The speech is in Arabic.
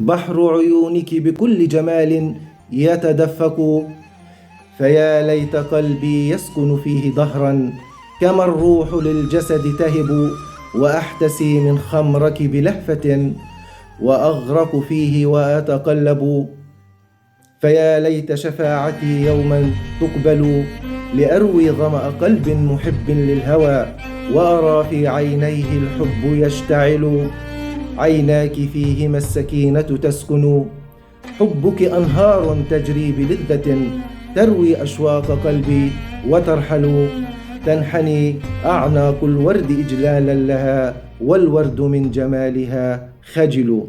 بحر عيونك بكل جمال يتدفق، فيا ليت قلبي يسكن فيه دهرا، كما الروح للجسد تهب، وأحتسي من خمرك بلهفة وأغرق فيه وأتقلب. فيا ليت شفاعتي يوما تقبل، لأروي ظمأ قلب محب للهوى، وأرى في عينيه الحب يشتعل، عيناك فيهما السكينة تسكن، حبك أنهار تجري بلذة، تروي أشواق قلبي وترحل، تنحني أعناق الورد إجلالا لها، والورد من جمالها خجل.